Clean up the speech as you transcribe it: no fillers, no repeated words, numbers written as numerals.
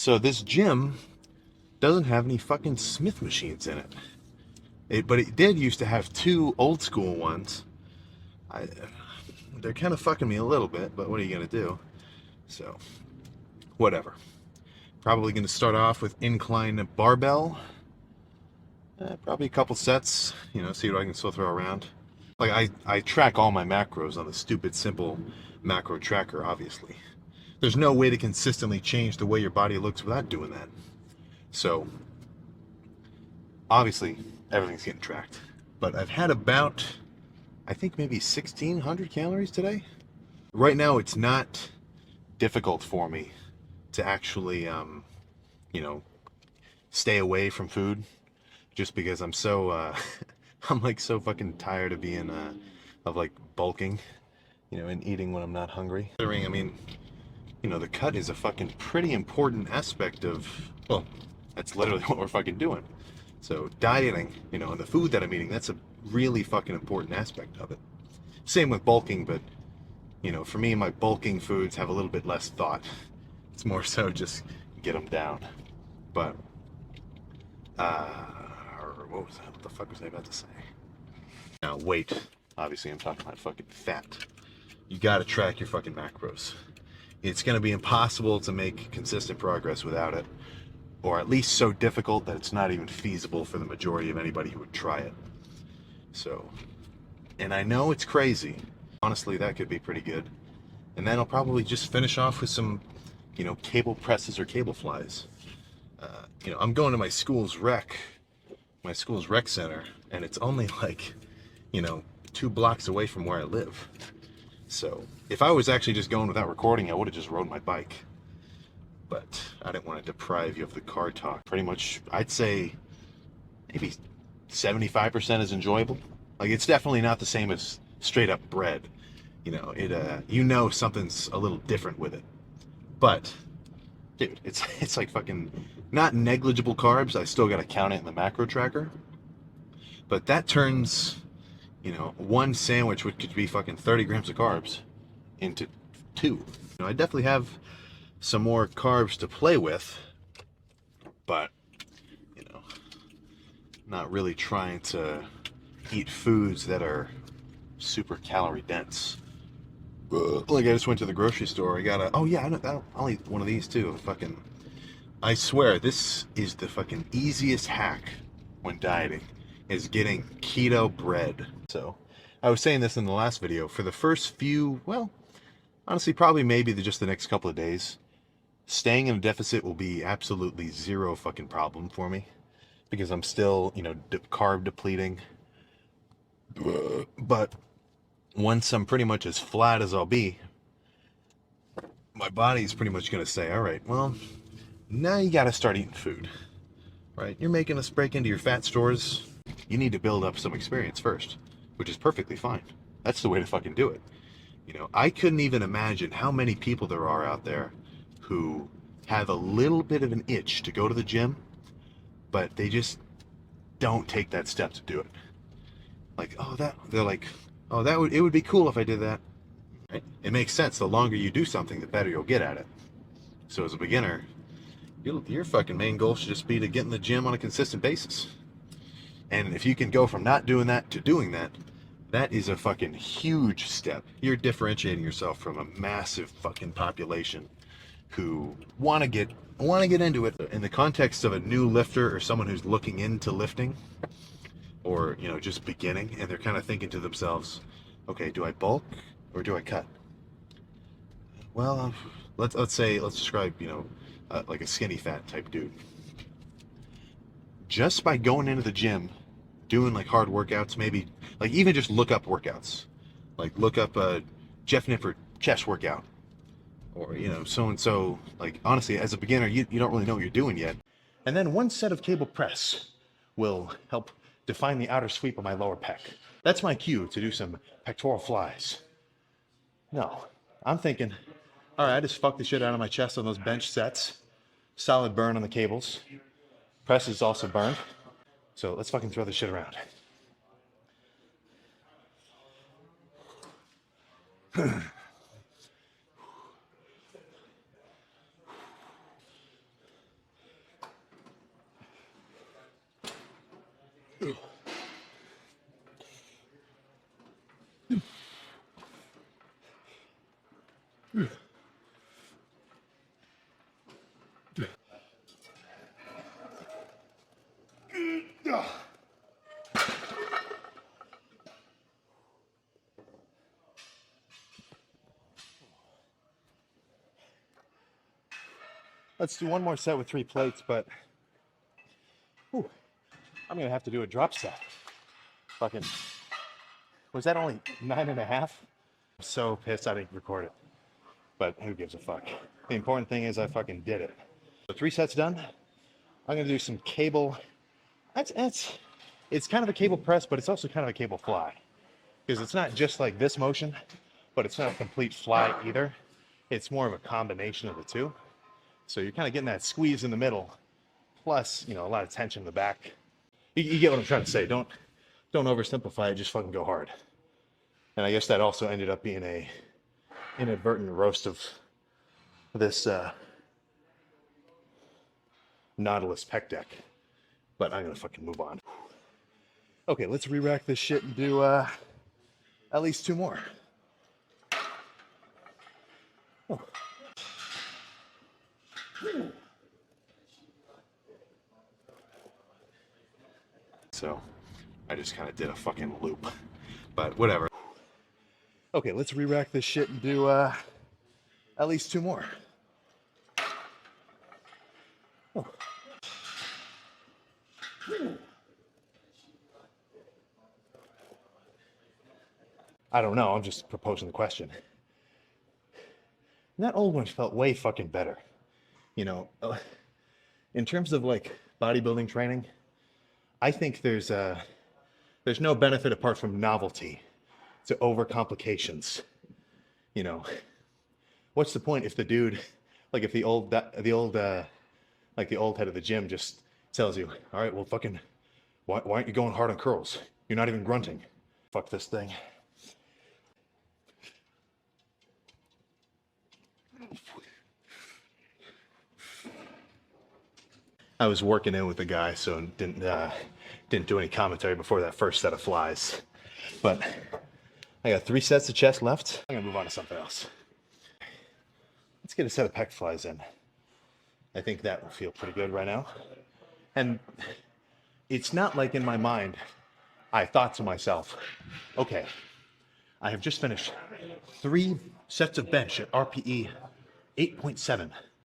So this gym doesn't have any fucking Smith machines in it. But it did used to have two old school ones. I, they're kind of fucking me a little bit, but what are you gonna do? So, whatever. Probably gonna start off with incline barbell. Probably a couple sets, see what I can still throw around. Like I track all my macros on the stupid simple macro tracker, obviously. There's no way to consistently change the way your body looks without doing that. So, obviously, everything's getting tracked. But I've had about, I think maybe 1,600 calories today. Right now, it's not difficult for me to actually, you know, stay away from food, just because I'm so, I'm like so fucking tired of being, of like bulking, and eating when I'm not hungry. I mean, the cut is a fucking pretty important aspect of, well, that's literally what we're fucking doing. So dieting, and the food that I'm eating, that's a really fucking important aspect of it. Same with bulking, but, for me, my bulking foods have a little bit less thought. It's more so just get them down. But, what was that? What the fuck was I about to say? Now, weight. Obviously, I'm talking about fucking fat. You gotta track your fucking macros. It's gonna be impossible to make consistent progress without it, or at least so difficult that it's not even feasible for the majority of anybody who would try it. So, and I know it's crazy. Honestly, that could be pretty good. And then I'll probably just finish off with some, cable presses or cable flies. I'm going to my school's rec center, and it's only like, you know, 2 blocks away from where I live. So if I was actually just going without recording, I would have just rode my bike. But I didn't want to deprive you of the car talk. Pretty much, I'd say maybe 75% is enjoyable. Like, it's definitely not the same as straight up bread. Something's a little different with it. But, dude, it's like fucking not negligible carbs. I still gotta count it in the macro tracker. But that turns, one sandwich, which could be fucking 30 grams of carbs, into two. I definitely have some more carbs to play with, but, you know, not really trying to eat foods that are super calorie dense. Like, I just went to the grocery store. oh yeah, I'll eat one of these too. I swear, this is the fucking easiest hack when dieting, is getting keto bread. So, I was saying this in the last video. For the first few, well, honestly, probably maybe just the next couple of days, staying in a deficit will be absolutely zero fucking problem for me, because I'm still, carb depleting. But once I'm pretty much as flat as I'll be, my body's pretty much going to say, all right, well, now you got to start eating food, right? You're making us break into your fat stores. You need to build up some experience first, which is perfectly fine. That's the way to fucking do it. I couldn't even imagine how many people there are out there who have a little bit of an itch to go to the gym, but they just don't take that step to do it. Like, they're like, oh, it would be cool if I did that. Right? It makes sense. The longer you do something, the better you'll get at it. So as a beginner, your fucking main goal should just be to get in the gym on a consistent basis. And if you can go from not doing that to doing that, that is a fucking huge step. You're differentiating yourself from a massive fucking population who want to get into it. In the context of a new lifter or someone who's looking into lifting, or just beginning, and they're kind of thinking to themselves, okay, do I bulk or do I cut? Well, let's describe, like a skinny fat type dude. Just by going into the gym, doing like hard workouts, maybe like even just look up workouts, like look up a Jeff Nippard chest workout, or so and so. Like, honestly, as a beginner, you don't really know what you're doing yet. And then one set of cable press will help define the outer sweep of my lower pec. That's my cue to do some pectoral flies. No, I'm thinking, all right, I just fucked the shit out of my chest on those bench sets. Solid burn on the cables. Press is also burned. So let's fucking throw this shit around. Let's do one more set with 3 plates, but whew, I'm gonna have to do a drop set. Fucking, was that only 9.5? I'm so pissed I didn't record it, but who gives a fuck? The important thing is I fucking did it. So 3 sets done. I'm gonna do some cable. It's kind of a cable press, but it's also kind of a cable fly, because it's not just like this motion, but it's not a complete fly either. It's more of a combination of the two. So you're kind of getting that squeeze in the middle, plus, you know, a lot of tension in the back. You get what I'm trying to say. Don't oversimplify it. Just fucking go hard. And I guess that also ended up being a inadvertent roast of this Nautilus pec deck. But I'm gonna fucking move on. Okay, let's re-rack this shit and do at least 2 more. Oh. So I just kind of did a fucking loop, but whatever. Okay, let's re-rack this shit and do at least 2 more. Oh. I don't know, I'm just proposing the question. And that old one felt way fucking better. You know, in terms of like bodybuilding training, I think there's no benefit apart from novelty to overcomplications. You know, what's the point if the dude, like if the old head of the gym just tells you, all right, well fucking, why aren't you going hard on curls? You're not even grunting. Fuck this thing. I was working in with a guy, so didn't do any commentary before that first set of flies. But I got 3 sets of chest left. I'm gonna move on to something else. Let's get a set of pec flies in. I think that will feel pretty good right now. And it's not like in my mind, I thought to myself, okay, I have just finished 3 sets of bench at RPE 8.7.